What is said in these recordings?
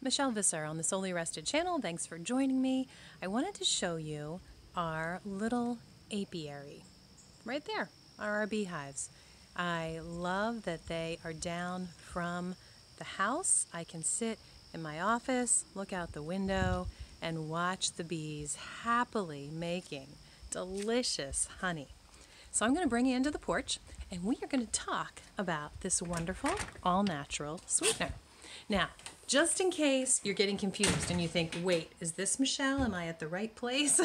Michelle Visser on the Solely Rested channel. Thanks for joining me. I wanted to show you our little apiary. Right there are our beehives. I love that they are down from the house. I can sit in my office, look out the window, and watch the bees happily making delicious honey. So I'm going to bring you into the porch, and we are going to talk about this wonderful all-natural sweetener. Now, just in case you're getting confused and you think, wait, is this Michelle? Am I at the right place?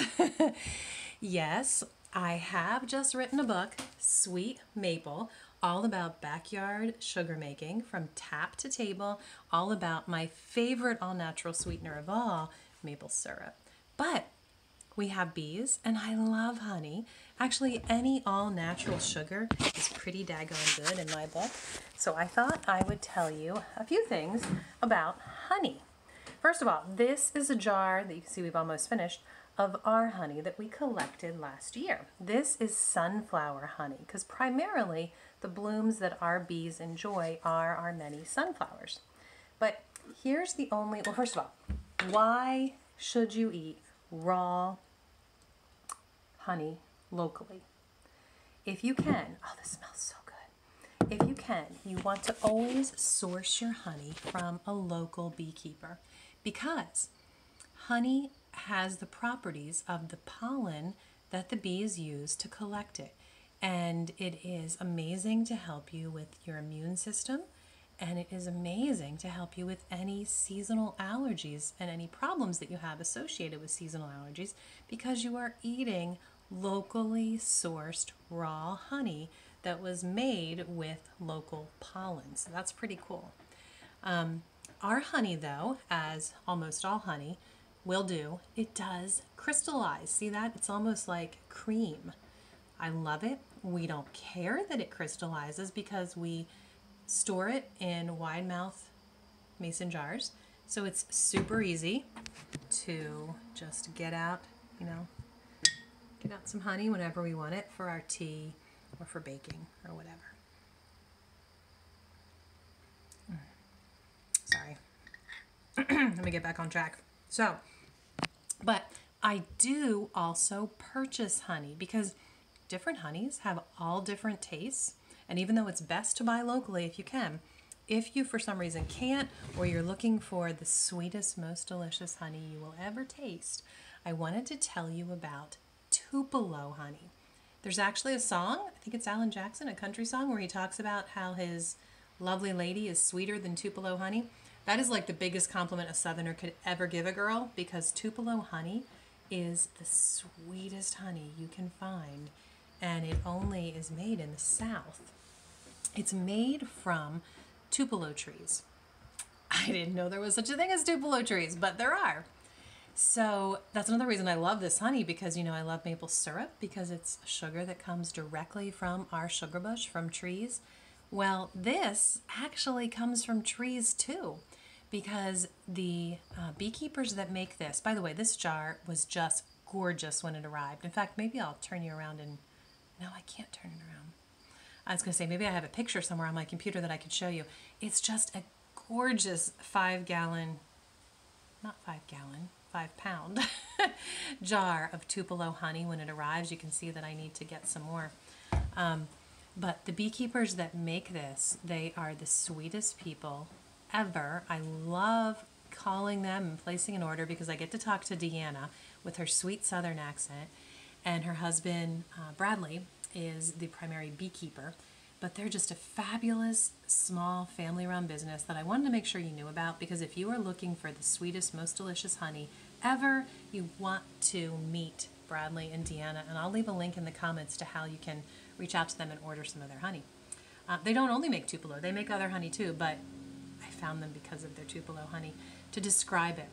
Yes, I have just written a book, Sweet Maple, all about backyard sugar making from tap to table, all about my favorite all-natural sweetener of all, maple syrup. But we have bees, and I love honey. Actually, any all-natural sugar is pretty daggone good in my book. So I thought I would tell you a few things about honey. First of all, this is a jar that you can see we've almost finished of our honey that we collected last year. This is sunflower honey because primarily the blooms that our bees enjoy are our many sunflowers. But here's the only, well, first of all, why should you eat raw honey locally? If you can, oh, this smells so good. If you can, you want to always source your honey from a local beekeeper because honey has the properties of the pollen that the bees use to collect it. And it is amazing to help you with your immune system, and it is amazing to help you with any seasonal allergies and any problems that you have associated with seasonal allergies because you are eating locally sourced raw honey that was made with local pollen. So that's pretty cool. Our honey, though, as almost all honey will do, it does crystallize. See that? It's almost like cream. I love it. We don't care that it crystallizes because we store it in wide mouth mason jars. So it's super easy to just get out, get out some honey whenever we want it for our tea or for baking or whatever. Sorry. Let me get back on track. So, but I do also purchase honey because different honeys have all different tastes. And even though it's best to buy locally if you can, if you for some reason can't, or you're looking for the sweetest, most delicious honey you will ever taste, I wanted to tell you about Tupelo honey. There's actually a song, I think it's Alan Jackson, a country song, where he talks about how his lovely lady is sweeter than Tupelo honey. That is like the biggest compliment a Southerner could ever give a girl because Tupelo honey is the sweetest honey you can find, and it only is made in the South. It's made from Tupelo trees. I didn't know there was such a thing as Tupelo trees, but there are. So that's another reason I love this honey because, I love maple syrup because it's sugar that comes directly from our sugar bush, from trees. Well, this actually comes from trees too because the beekeepers that make this, by the way, this jar was just gorgeous when it arrived. In fact, maybe I'll turn you around and, no, I can't turn it around. I was going to say, maybe I have a picture somewhere on my computer that I could show you. It's just a gorgeous 5-pound jar of Tupelo honey when it arrives. You can see that I need to get some more. But the beekeepers that make this, they are the sweetest people ever. I love calling them and placing an order because I get to talk to Deanna with her sweet Southern accent, and her husband, Bradley, is the primary beekeeper. But they're just a fabulous, small, family-run business that I wanted to make sure you knew about because if you are looking for the sweetest, most delicious honey ever, you want to meet Bradley and Deanna, and I'll leave a link in the comments to how you can reach out to them and order some of their honey. They don't only make Tupelo, they make other honey too, but I found them because of their Tupelo honey. To describe it,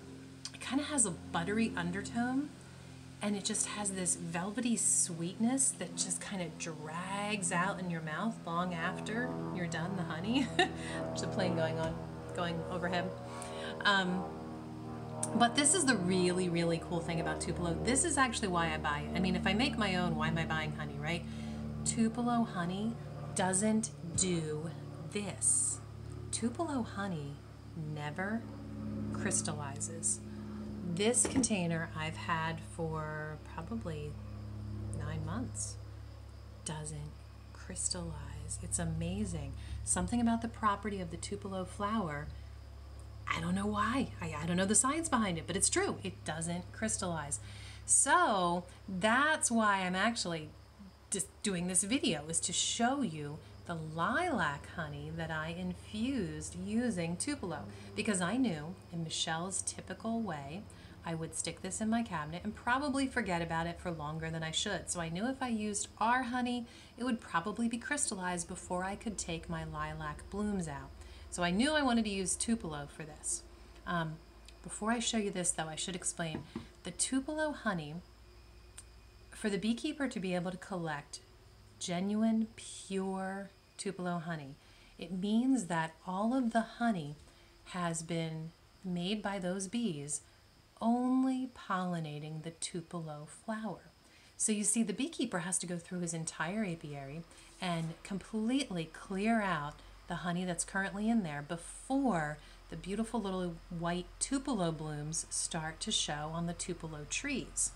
it kind of has a buttery undertone, and it just has this velvety sweetness that just kind of drags out in your mouth long after you're done the honey. There's a plane going overhead. But this is the really, really cool thing about Tupelo. This is actually why I buy it. I mean, if I make my own, why am I buying honey, right? Tupelo honey doesn't do this. Tupelo honey never crystallizes. This container I've had for probably 9 months. Doesn't crystallize. It's amazing. Something about the property of the Tupelo flower, I don't know why. I don't know the science behind it, but it's true. It doesn't crystallize. So that's why I'm actually just doing this video, is to show you the lilac honey that I infused using Tupelo, because I knew in Michelle's typical way I would stick this in my cabinet and probably forget about it for longer than I should. So I knew if I used our honey, it would probably be crystallized before I could take my lilac blooms out. So I knew I wanted to use Tupelo for this. Before I show you this though, I should explain the Tupelo honey. For the beekeeper to be able to collect genuine, pure Tupelo honey, it means that all of the honey has been made by those bees only pollinating the Tupelo flower. So you see, the beekeeper has to go through his entire apiary and completely clear out the honey that's currently in there before the beautiful little white Tupelo blooms start to show on the Tupelo trees.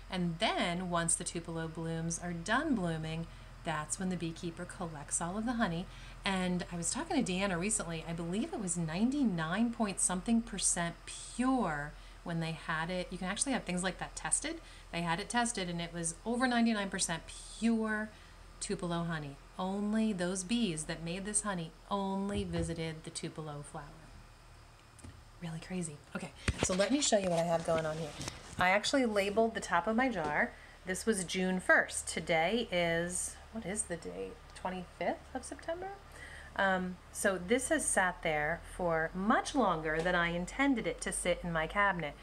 And then once the Tupelo blooms are done blooming, that's when the beekeeper collects all of the honey. And I was talking to Deanna recently, I believe it was 99 point something percent pure when they had it. You can actually have things like that tested. They had it tested and it was over 99% pure Tupelo honey. Only those bees that made this honey only visited the Tupelo flower. Really crazy. Okay, so let me show you what I have going on here. I actually labeled the top of my jar. This was June 1st. Today is, what is the date? 25th of September? So this has sat there for much longer than I intended it to sit in my cabinet.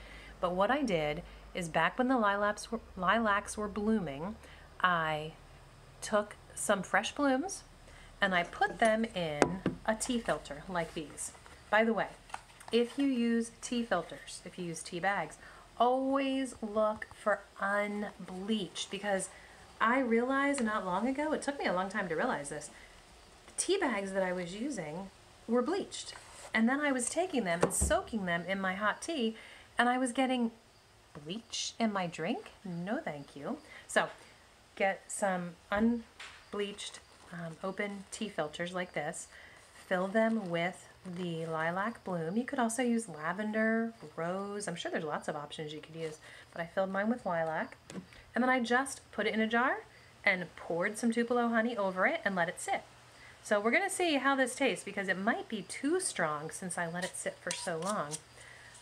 But what I did is, back when the lilacs were blooming, I took some fresh blooms and I put them in a tea filter like these. By the way, if you use tea filters, if you use tea bags, always look for unbleached, because I realized not long ago, it took me a long time to realize this, the tea bags that I was using were bleached. And then I was taking them and soaking them in my hot tea, and I was getting bleach in my drink. No thank you. So get some unbleached open tea filters like this, fill them with the lilac bloom. You could also use lavender, rose. I'm sure there's lots of options you could use, but I filled mine with lilac. And then I just put it in a jar and poured some Tupelo honey over it and let it sit. So we're going to see how this tastes, because it might be too strong since I let it sit for so long.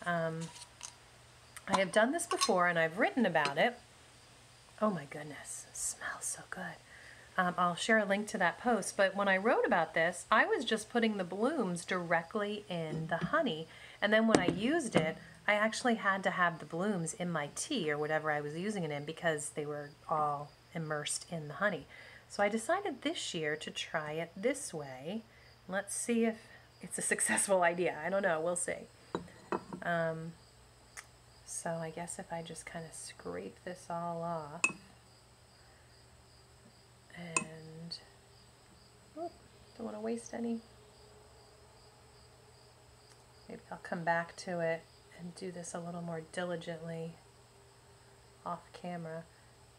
I have done this before and I've written about it. Oh my goodness, it smells so good. I'll share a link to that post, but when I wrote about this, I was just putting the blooms directly in the honey, and then when I used it, I actually had to have the blooms in my tea or whatever I was using it in, because they were all immersed in the honey. So I decided this year to try it this way. Let's see if it's a successful idea. I don't know, we'll see. So I guess if I just kind of scrape this all off, and don't want to waste any. Maybe I'll come back to it and do this a little more diligently off camera.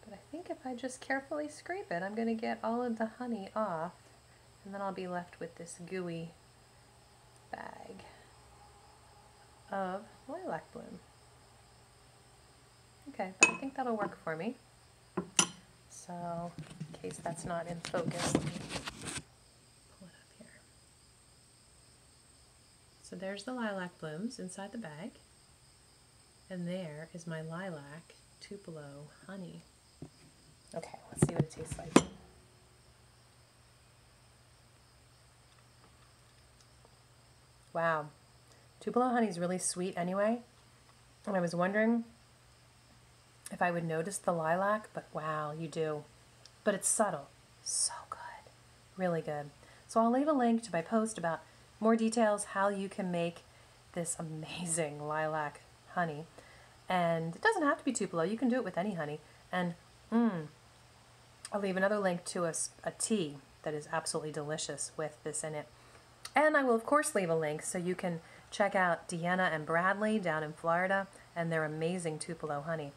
But I think if I just carefully scrape it, I'm going to get all of the honey off, and then I'll be left with this gooey bag of lilac bloom. Okay, but I think that'll work for me. So, in case that's not in focus, let me pull it up here. So there's the lilac blooms inside the bag, and there is my lilac Tupelo honey. Okay, let's see what it tastes like. Wow, Tupelo honey is really sweet anyway, and I was wondering if I would notice the lilac, but wow, you do. But it's subtle. So good. Really good. So I'll leave a link to my post about more details how you can make this amazing lilac honey. And it doesn't have to be Tupelo. You can do it with any honey. And I'll leave another link to a tea that is absolutely delicious with this in it. And I will, of course, leave a link so you can check out Deanna and Bradley down in Florida and their amazing Tupelo honey.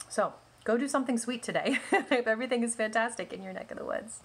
So go do something sweet today. I hope everything is fantastic in your neck of the woods.